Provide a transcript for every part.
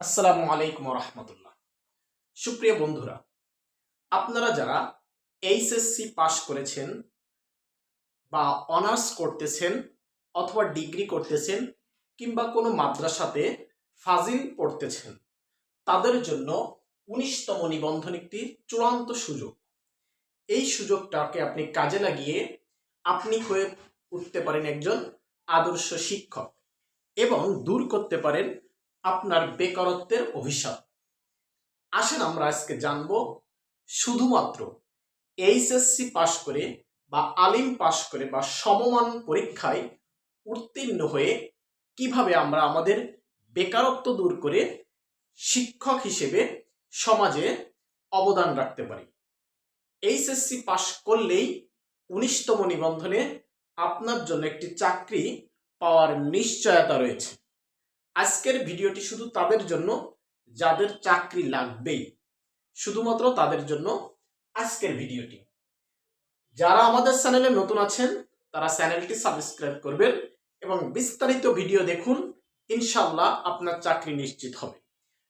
আসসালামু আলাইকুম রহমতুল্লাহ। সুপ্রিয় বন্ধুরা, আপনারা যারা এইচএসসি পাশ করেছেন বা অনার্স করতেছেন অথবা ডিগ্রি করতেছেন কিংবা কোনো মাদ্রাসাতে ফাজিল পড়তেছেন, তাদের জন্য ১৯তম নিবন্ধন একটি চূড়ান্ত সুযোগ। এই সুযোগটাকে আপনি কাজে লাগিয়ে আপনি হয়ে উঠতে পারেন একজন আদর্শ শিক্ষক এবং দূর করতে পারেন আপনার বেকারত্বের অভিশাপ। আসেন আমরা আজকে জানব শুধুমাত্র এইচএসসি পাশ করে বা আলিম পাশ করে বা সমমান পরীক্ষায় উত্তীর্ণ হয়ে কিভাবে আমরা আমাদের বেকারত্ব দূর করে শিক্ষক হিসেবে সমাজে অবদান রাখতে পারি। এইচএসসি পাশ করলেই ১৯তম নিবন্ধনে আপনার জন্য একটি চাকরি পাওয়ার নিশ্চয়তা রয়েছে। আজকের ভিডিওটি শুধু তাদের জন্য যাদের চাকরি লাগবেই, শুধুমাত্র তাদের জন্য আজকের ভিডিওটি। যারা আমাদের চ্যানেলে নতুন আছেন তারা চ্যানেলটি সাবস্ক্রাইব করবেন এবং বিস্তারিত ভিডিও দেখুন। ইনশাআল্লাহ আপনার চাকরি নিশ্চিত হবে।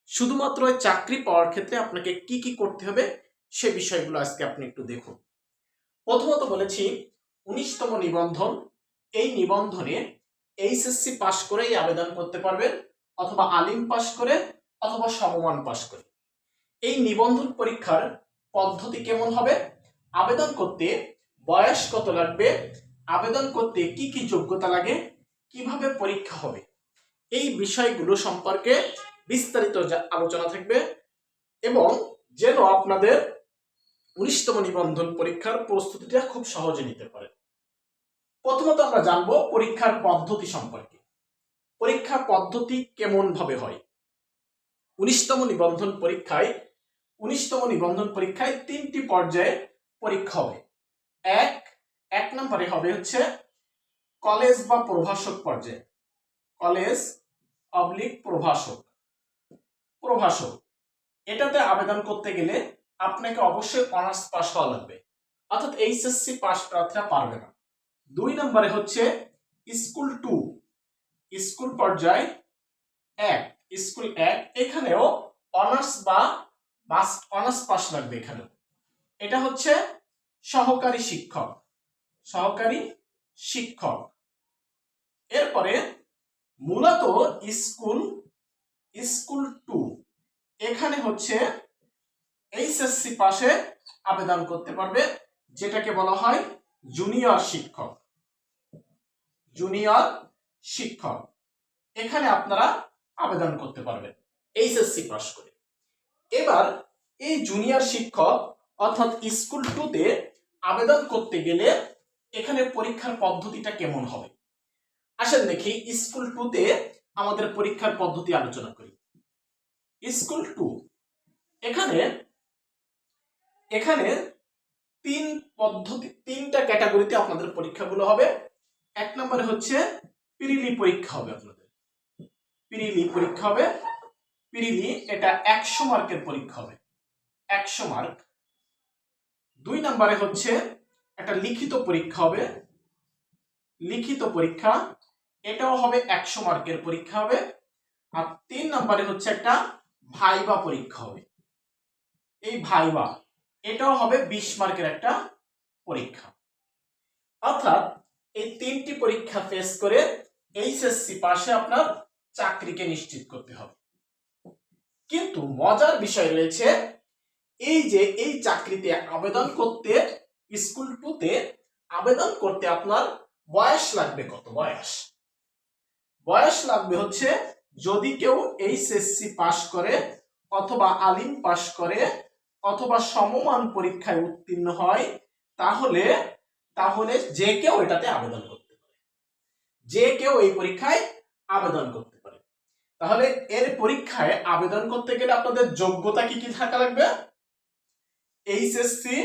শুধুমাত্র চাকরি পাওয়ার ক্ষেত্রে আপনাকে কি কি করতে হবে সে বিষয়গুলো আজকে আপনি একটু দেখুন। প্রথমত বলেছি ১৯তম নিবন্ধন। এই নিবন্ধনে এইচএসসি পাশ করেই আবেদন করতে পারবেন, অথবা আলিম পাশ করে অথবা সমমান পাশ করে। এই নিবন্ধন পরীক্ষার পদ্ধতি কেমন হবে, আবেদন করতে বয়স কত লাগবে, আবেদন করতে কি কি যোগ্যতা লাগে, কিভাবে পরীক্ষা হবে, এই বিষয়গুলো সম্পর্কে বিস্তারিত আলোচনা থাকবে এবং যেন আপনাদের ১৯তম নিবন্ধন পরীক্ষার প্রস্তুতিটা খুব সহজে নিতে পারেন। প্রথমত আমরা জানবো পরীক্ষার পদ্ধতি সম্পর্কে। পরীক্ষা পদ্ধতি কেমন ভাবে হয়। ১৯তম নিবন্ধন পরীক্ষায় ৩টি পর্যায়ে পরীক্ষা হবে। এক নম্বরে হবে হচ্ছে কলেজ বা প্রভাষক পর্যায়ে। কলেজ প্রভাষক এটাতে আবেদন করতে গেলে আপনাকে অবশ্যই অনার্স পাস হওয়া লাগবে, অর্থাৎ এইচএসসি পাস প্রার্থীরা পারবে না। ২ নম্বরে হচ্ছে স্কুল পর্যায় ১, এখানেও অনার্স বা অনার্স পাস লাগবে। এখানে এটা হচ্ছে সহকারী শিক্ষক। এরপরে মূলত স্কুল 2, এখানে হচ্ছে এইচএসসি পাশে আবেদন করতে পারবে, যেটাকে বলা হয় জুনিয়র শিক্ষক। এখানে আপনারা আবেদন করতে পারবেন এইচএসসি পাস করে। এবার এই জুনিয়র শিক্ষক অর্থাৎ স্কুল 2-তে আবেদন করতে গেলে এখানে পরীক্ষার পদ্ধতিটা কেমন হবে। আসেন দেখি স্কুল 2-তে আমাদের পরীক্ষার পদ্ধতি আলোচনা করি। স্কুল 2 এখানে তিনটা ক্যাটাগরিতে আপনাদের পরীক্ষাগুলো হবে। ১ নম্বরে হচ্ছে প্রিলি পরীক্ষা হবে। আপনাদের প্রিলি এটা ১০০ মার্কের পরীক্ষা হবে, ১০০ মার্ক। ২ নম্বরে হচ্ছে একটা লিখিত পরীক্ষা, এটাও হবে ১০০ মার্কের পরীক্ষা হবে। আর ৩ নম্বরে হচ্ছে একটা ভাইবা পরীক্ষা হবে। এই ভাইবা এটাও হবে ২০ মার্কের একটা পরীক্ষা। অর্থাৎ এই 3টি পরীক্ষা ফেস করে এইচএসসি পাশে আপনার চাকরিকে নিশ্চিত করতে হবে। কিন্তু মজার বিষয় রয়েছে, এই চাকরিতে আবেদন করতে স্কুল 2-তে আবেদন করতে আপনার বয়স লাগবে কত? বয়স লাগবে হচ্ছে, যদি কেউ এইচএসসি পাস করে অথবা আলিম পাস করে অথবা সমমান পরীক্ষায় উত্তীর্ণ হয়, তাহলে যে কেউ এটাতে আবেদন করতে পারে, যে কেউ এই পরীক্ষায় আবেদন করতে পারে। তাহলে এর পরীক্ষায় আবেদন করতে গেলে আপনাদের যোগ্যতা কি কি থাকা লাগবে? এইচএসসি,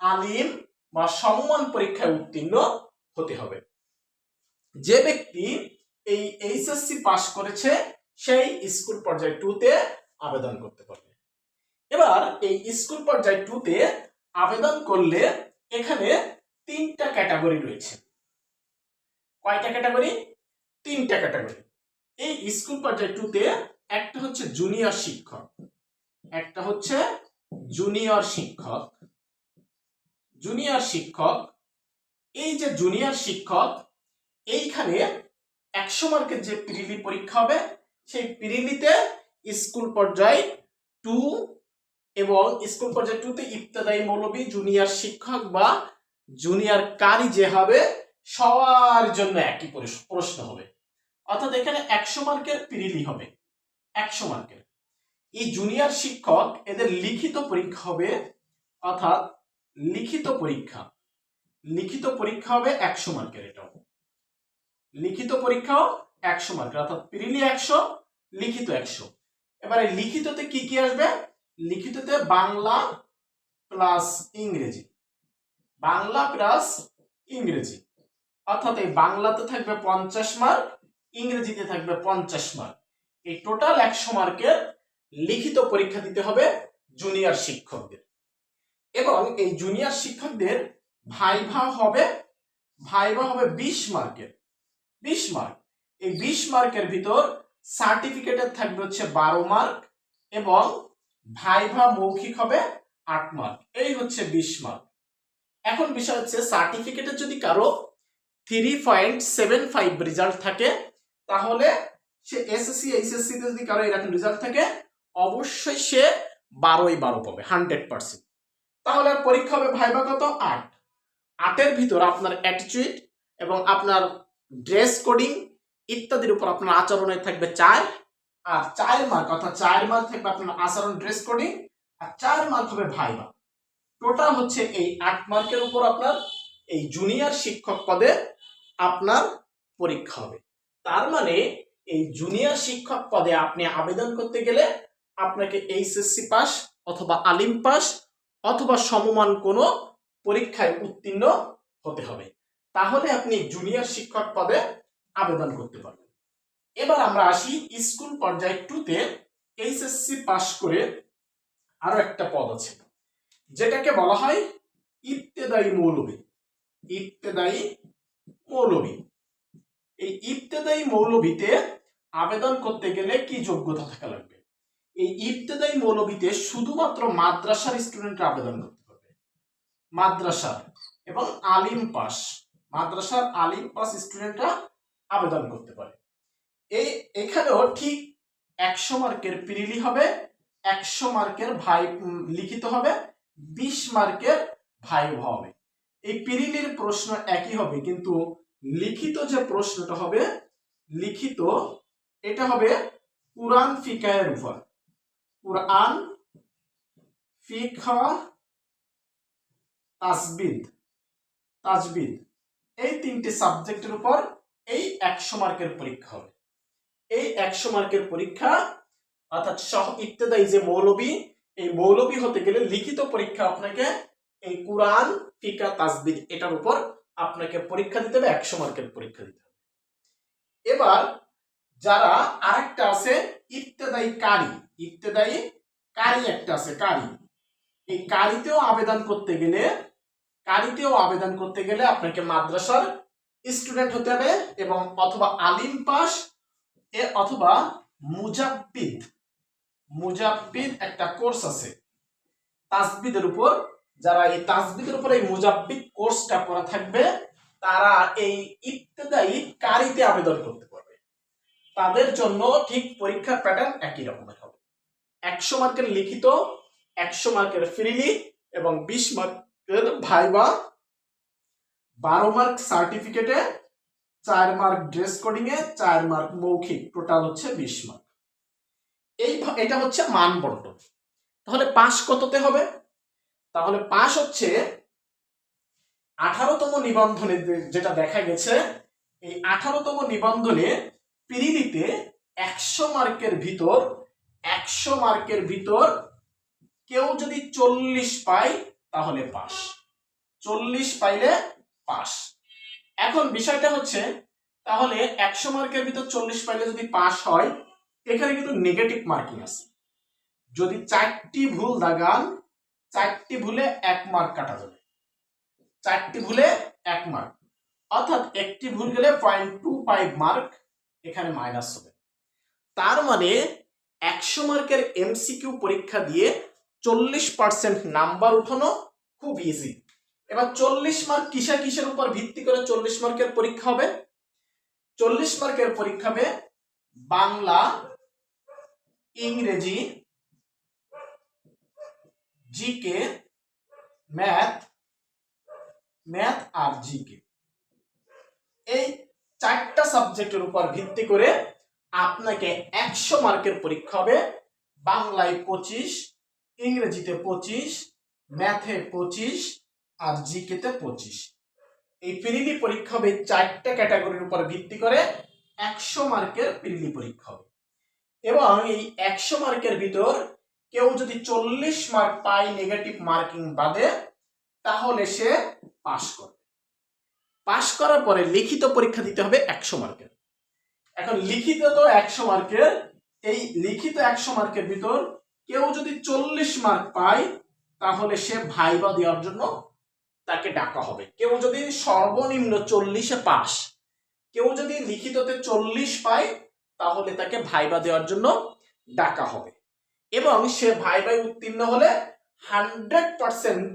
আলিম বা সমমান পরীক্ষায় উত্তীর্ণ হতে হবে। যে ব্যক্তি এই এইচএসসি পাস করেছে সেই স্কুল পর্যায় 2-তে আবেদন করতে পারবে। এবার এই স্কুল পর্যায় 2-তে আবেদন করলে এখানে 3টা ক্যাটাগরি রয়েছে। কয়টা ক্যাটাগরি? 3টা ক্যাটাগরি। এই স্কুল পর্যায় 2-তে একটা হচ্ছে জুনিয়র শিক্ষক, একটা হচ্ছে জুনিয়র শিক্ষক। জুনিয়র শিক্ষক, এই যে জুনিয়র শিক্ষক, এইখানে 100 মার্কের যে প্রিলি পরীক্ষা হবে সেই প্রিলিতে স্কুল পর্যায়ে 2 এবং স্কুল পর্যায়ে 2 তে ইবতেদায়ী মৌলবি, জুনিয়র শিক্ষক বা জুনিয়র কারি যে হবে সবার জন্য একই প্রশ্ন হবে। অর্থাৎ এখানে 100 মার্কের প্রিলি হবে, 100 মার্কের। এই জুনিয়র শিক্ষক এদের লিখিত পরীক্ষা হবে, অর্থাৎ লিখিত পরীক্ষা হবে 100 মার্কের। এটাও লিখিত পরীক্ষাও 100 মার্কের, অর্থাৎ প্রিলি 100, লিখিত 100। এবারে লিখিততে কি কি আসবে? লিখিততে বাংলা প্লাস ইংরেজি, বাংলা প্লাস ইংরেজি, অর্থাৎ এই বাংলাতে থাকবে 50 মার্ক, ইংরেজিতে থাকবে 50 মার্ক। এই টোটাল 100 মার্কের লিখিত পরীক্ষা দিতে হবে জুনিয়র শিক্ষকদের। এবং এই জুনিয়র শিক্ষকদের ভাইভা হবে 20 মার্কের, 20 মার্ক। এই 20 মার্কের ভিতর সার্টিফিকেটের থাকবে হচ্ছে 12 মার্ক এবং ভাইভা মৌখিক হবে 8 মার্ক। এই হচ্ছে 20 মার্ক। এখন বিষয় হচ্ছে সার্টিফিকেটের যদি কারো 3.75 রেজাল্ট থাকে তাহলে সে এসএসসি এইচএসসি তে যদি কারো এরকম রেজাল্ট থাকে অবশ্যই সে 12ই 12 পাবে 100%। তাহলে পরীক্ষা হবে ভাইভা কত? 8। 8-এর ভিতর আপনার অ্যাটিটিউড এবং আপনার ড্রেস কোডিং ইত্যাদির উপর আপনার আচরণে থাকবে 4, আর 4 মার্ক, অর্থাৎ 4 মার্ক থাকবে আপনার আচরণ, ড্রেস কোডিং, আর 4 মার্ক হবে ভাইভা। টোটাল হচ্ছে এই 8 মার্কের উপর আপনার এই জুনিয়র শিক্ষক পদে আপনার পরীক্ষা হবে। তার মানে এই জুনিয়র শিক্ষক পদে আপনি আবেদন করতে গেলে আপনাকে এইচএসসি পাস অথবা আলিম পাস অথবা সমমান কোনো পরীক্ষায় উত্তীর্ণ হতে হবে, তাহলে আপনি জুনিয়র শিক্ষক পদে আবেদন করতে পারবেন। এবার আমরা আসি স্কুল পর্যায়ে 2 তে এইচএসসি পাস করে আরো একটা পদ আছে যেটাকে বলা হয় ইবতেদায়ী মৌলবি। ইবতেদায়ী মৌলবি, এই ইবতেদায়ী মৌলবিতে আবেদন করতে গেলে কি যোগ্যতা থাকা লাগবে? এই ইবতেদায়ী মৌলবিতে শুধুমাত্র মাদ্রাসার স্টুডেন্টরা আবেদন করতে পারবে, মাদ্রাসার এবং আলিম পাস, মাদ্রাসার আলিম পাস স্টুডেন্টরা আবেদন করতে পারে। এখানেও ঠিক 100 মার্কের প্রিলি হবে, 100 মার্কের লিখিত হবে, 20 মার্কের ভাইভা হবে। এই প্রিলির প্রশ্ন একই হবে, কিন্তু লিখিত যে প্রশ্নটা হবে, লিখিত এটা হবে কুরআন ফিকহের উপর, কুরআন ফিকহ তাজবিদ এই 3টে সাবজেক্টের উপর এই 100 মার্কের পরীক্ষা হবে। এই 100 মার্কের পরীক্ষা, অর্থাৎ ইবতেদায়ী যে মৌলবি, এই মৌলবি হতে গেলে লিখিত পরীক্ষা আপনাকে এই কুরআন ফিকহ তাজবিদ এটার উপর আপনাকে পরীক্ষা দিতে হবে, 100 মার্কের পরীক্ষা দিতে হবে। এবার যারা আরেকটা আছে ইবতেদায়ী কারি, ইবতেদায়ী কারি একটা আছে, কারি। এই কারিতেও আবেদন করতে গেলে আপনাকে মাদ্রাসার স্টুডেন্ট হতে হবে এবং অথবা আলিম পাস অথবা মুজাব্বিদ একটা কোর্স আছে তাজবিদের উপর। যারা এই তাজবিদের উপর এই মুজাব্বিদ কোর্সটা করা থাকবে তারা এই ইবতেদায়ী কারিতে আবেদন করতে পারবে। তাদের জন্য ঠিক পরীক্ষার প্যাটার্ন একই রকমের হবে, 100 মার্কের লিখিত, 100 মার্কের প্রিলি এবং 20 মার্কের ভাইভা, 12 মার্ক সার্টিফিকেটে, 4 মার্ক ড্রেস কোডিং এ, 4 মার্ক মৌখিক, টোটাল হচ্ছে 20 মার্ক। এটা হচ্ছে মানদণ্ড। তাহলে পাস কততে হবে? তাহলে পাস হচ্ছে 18তম নিবন্ধনে যেটা দেখা গেছে, এই 18তম নিবন্ধনে প্রিলিতে 100 মার্কের ভিতর কেউ যদি 40 পায় তাহলে পাস, 40 পাইলে পাস। এখন বিষয়টা হচ্ছে তাহলে 100 মার্কের ভিতর 40 পাইলে যদি পাস হয়, এখানে কিন্তু নেগেটিভ মার্কিং আছে। যদি 4টি ভুল দাগান, 4টি ভুলে 1 মার্ক কাটা যাবে, 4টি ভুলে 1 মার্ক, অর্থাৎ একটি ভুল গেলে 0.25 মার্ক এখানে মাইনাস হবে। তার মানে 100 মার্কের এমসিকিউ পরীক্ষা দিয়ে 40% নাম্বার উঠানো খুব ইজি। এবার 40 মার্ক কিসের উপর ভিত্তি করে 40 মার্কের পরীক্ষা হবে? 40 মার্কের পরীক্ষা হবে বাংলা, ইংরেজি, জিকে, ম্যাথ আর জিকে। এই 4টা সাবজেক্টের উপর ভিত্তি করে আপনাকে 100 মার্কের পরীক্ষা হবে। বাংলায় 25, ইংরেজিতে 25, ম্যাথে 25 আর জিকেতে 25। এই প্রিলি পরীক্ষা হবে 4টা ক্যাটাগরির উপর ভিত্তি করে 100 মার্কের প্রিলি পরীক্ষা হবে। এবং এই 100 মার্কের ভিতর কেউ যদি 40 মার্ক পায় নেগেটিভ মার্কিং বাদে, তাহলে সে পাস করবে। পাস করার পরে লিখিত পরীক্ষা দিতে হবে 100 মার্কের। এখন লিখিত তো 100 মার্কের, এই লিখিত 100 মার্কের ভিতর কেউ যদি 40 মার্ক পায় তাহলে সে ভাইবা দেওয়ার জন্য তাকে ডাকা হবে। কেউ যদি সর্বনিম্ন 40-এ পাস, কেউ যদি লিখিততে 40 পায় তাহলে তাকে ভাইবা দেওয়ার জন্য ডাকা হবে। এবং সে ভাইবায় উত্তীর্ণ হলে 100%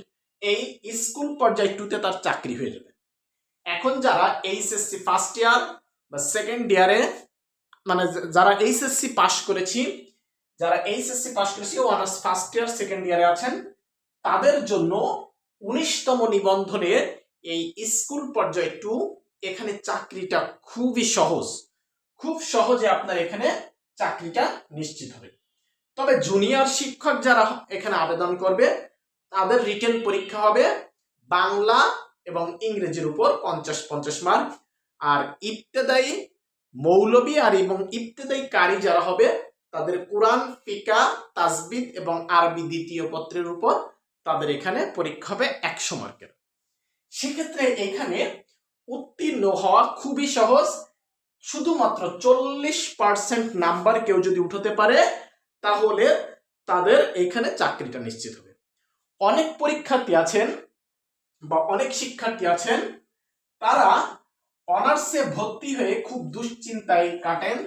এই স্কুল পর্যায় 2তে তার চাকরি হয়ে যাবে। এখন যারা এইচএসসি ফার্স্ট ইয়ার বা সেকেন্ড ইয়ারে, মানে যারা এইচএসসি পাস করেছি, অনার্স ফার্স্ট ইয়ার সেকেন্ড ইয়ারে আছেন, তাদের জন্য 19তম নিবন্ধনে এই স্কুল পর্যায় 2 এখানে চাকরিটা খুবই সহজ, খুব সহজে আপনার এখানে চাকরিটা নিশ্চিত হবে। তবে জুনিয়র শিক্ষক যারা এখানে আবেদন করবে তাদের রিটেন পরীক্ষা হবে বাংলা এবং ইংরেজির উপর 50-50 মার্ক। আর ইবতেদায়ী মৌলবী আর এবং ইবতেদায়ী কারি যারা হবে তাদের কোরআন, ফিকা, তাজবিদ এবং আরবি দ্বিতীয় পত্রের উপর তাদের এখানে পরীক্ষা হবে 100 মার্কের। সেক্ষেত্রে এখানে উত্তীর্ণ হওয়া খুবই সহজ। শুধুমাত্র 40% নাম্বার কেউ যদি উঠাতে পারে তাহলে তাদের এইখানে চাকরিটা নিশ্চিত হবে। অনেক পরীক্ষার্থী আছেন বা অনেক শিক্ষার্থী আছেন, তারা অনার্সে ভর্তি হয়ে খুব দুশ্চিন্তায় কাটেন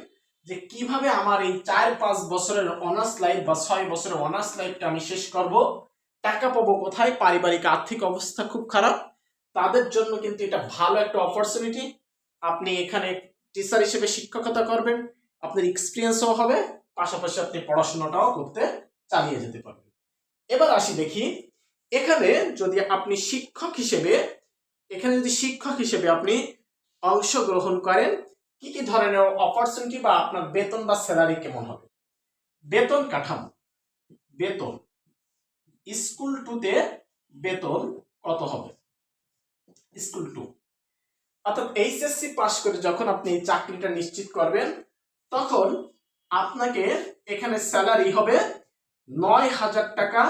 যে কিভাবে আমার এই 4-5 বছরের অনার্স লাইফ বা 6 বছরের অনার্স লাইফটা আমি শেষ করব, টাকা পাবো কোথায়, পারিবারিক আর্থিক অবস্থা খুব খারাপ। তাদের জন্য কিন্তু এটা ভালো একটা অপরচুনিটি। আপনি এখানে টিচার হিসেবে শিক্ষকতা করবেন, আপনার এক্সপিরিয়েন্সও হবে, পাশাপাশি আপনি পড়াশোনাটাও করতে চালিয়ে যেতে পারবেন। এবার আসি দেখি এখানে যদি আপনি শিক্ষক হিসেবে আপনি অংশগ্রহণ করেন, কি কি ধরনের অপরচুনিটি বা আপনার বেতন বা স্যালারি কেমন হবে। বেতন কাঠামো, বেতন স্কুল 2তে বেতন কত হবে? স্কুল 2 অর্থাৎ এইচএসসি পাস করে যখন আপনি চাকরিটা নিশ্চিত করবেন তখন আপনাকে এখানে স্যালারি হবে 9,000 টাকা।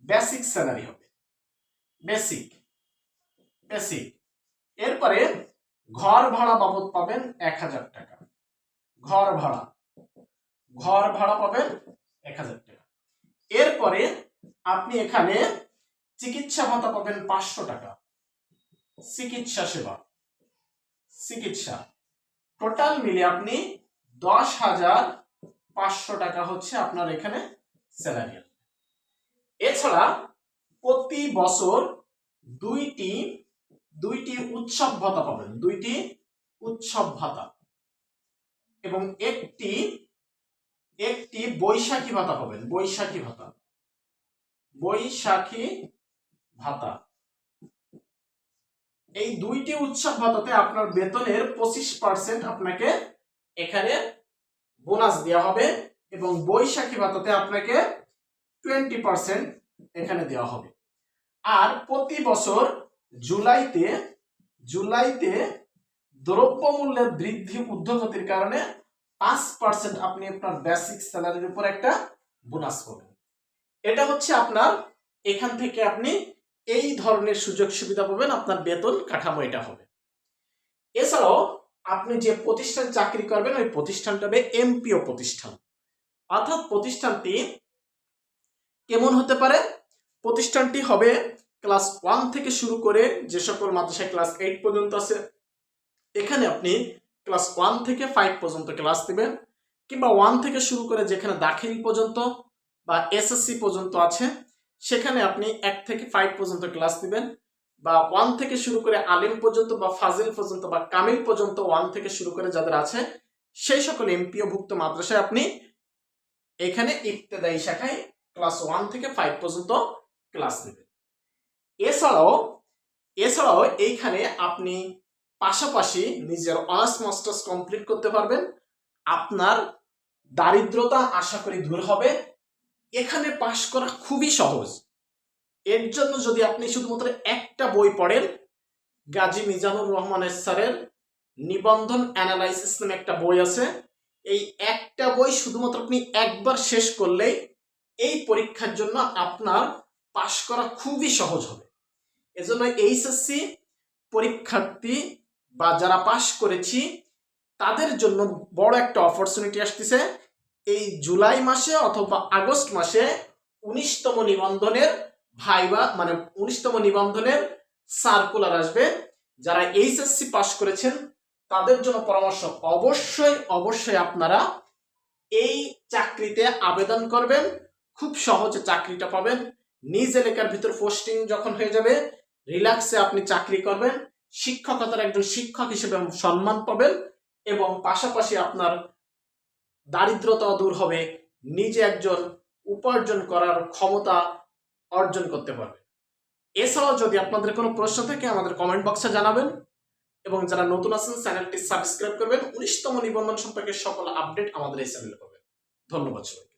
বেসিক স্যালারি হবে, বেসিক। এরপরে ঘর ভাড়া বাবদ পাবেন 1,000 টাকা। ঘর ভাড়া পাবেন 1,000 টাকা। এরপরে আপনি এখানে চিকিৎসা ভাতা পাবেন 500 টাকা। চিকিৎসা টোটাল মিলে আপনি 10,500 টাকা হচ্ছে আপনার এখানে স্যালারি। এছাড়া প্রতি বছর দুইটি উৎসব ভাতা পাবেন, 2টি উৎসব ভাতা এবং একটি বৈশাখী ভাতা পাবেন। বৈশাখী ভাতা এই 2টি উৎসব ভাতাতে আপনার বেতনের 25% আপনাকে এখানে বোনাস দেওয়া হবে এবং বৈশাখী ভাতাতে আপনাকে 20% এখানে দেওয়া হবে। আর প্রতি বছর জুলাইতে দ্রব্যমূল্যের বৃদ্ধি ঊর্ধ্বগতির কারণে 5% আপনি আপনার বেসিক স্যালারির উপর একটা বোনাস পাবেন। এটা হচ্ছে আপনার এখান থেকে আপনি এই ধরনের সুযোগ সুবিধা পাবেন, আপনার বেতন কাঠামো এটা হবে। এছাড়াও আপনি যে প্রতিষ্ঠান চাকরি করবেন ওই প্রতিষ্ঠানটা হবে এমপিও প্রতিষ্ঠান। অর্থাৎ প্রতিষ্ঠানটি কেমন হতে পারে? প্রতিষ্ঠানটি হবে ক্লাস 1 থেকে শুরু করে যে সকল মাদ্রাসায় ক্লাস 8 পর্যন্ত আছে, এখানে আপনি ক্লাস 1 থেকে 5 পর্যন্ত ক্লাস দিবেন কিংবা 1 থেকে শুরু করে যেখানে দাখিল পর্যন্ত বা এসএসসি পর্যন্ত আছে সেখানে আপনি 1 থেকে 5 পর্যন্ত ক্লাস দিবেন, বা 1 থেকে শুরু করে আলিম পর্যন্ত বা ফাজিল পর্যন্ত বা কামিল পর্যন্ত 1 থেকে শুরু করে যাদের আছে সেই সকল এমপিও ভুক্ত মাদ্রাসায় আপনি এখানে ইবতেদায়ী শাখায় ক্লাস 1 থেকে 5 পর্যন্ত ক্লাস নেবেন। এছাড়াও এইখানে আপনি পাশাপাশি নিজের অনার্স মাস্টার্স কমপ্লিট করতে পারবেন। আপনার দারিদ্রতা আশা করি দূর হবে। এখানে পাশ করা খুবই সহজ। এর জন্য যদি আপনি শুধুমাত্র একটা বই পড়েন, গাজী মিজানুর রহমানের স্যারের নিবন্ধন অ্যানালাইসিস নামে একটা বই আছে, এই একটা বই শুধুমাত্র আপনি একবার শেষ করলেই এই পরীক্ষার জন্য আপনার পাশ করা খুবই সহজ হবে। এজন্য এইচএসসি পরীক্ষার্থী বা যারা পাশ করেছি তাদের জন্য বড় একটা অপরচুনিটি আসতেছে। এই জুলাই মাসে অথবা আগস্ট মাসে 19তম নিবন্ধনের ভাইবা মানে 19তম নিবন্ধনের সার্কুলার আসবে। যারা এইচএসসি পাশ করেছেন তাদের জন্য পরামর্শ, অবশ্যই আপনারা এই চাকরিতে আবেদন করবেন। খুব সহজে চাকরিটা পাবেন। নিজ এলাকার ভিতর পোস্টিং যখন হয়ে যাবে রিল্যাক্সে আপনি চাকরি করবেন, শিক্ষকতার একজন শিক্ষক হিসেবে সম্মান পাবেন এবং পাশাপাশি আপনার দারিদ্রতা দূর হবে, নিজে একজন উপার্জন করার ক্ষমতা অর্জন করতে পারবে। এছাড়াও যদি আপনাদের কোনো প্রশ্ন থাকে আমাদের কমেন্ট বক্সে জানাবেন এবং যারা নতুন আছেন চ্যানেলটি সাবস্ক্রাইব করবেন। 19তম নিবন্ধন সম্পর্কে সকল আপডেট আমাদের এই চ্যানেলে পাবেন। ধন্যবাদ সবাইকে।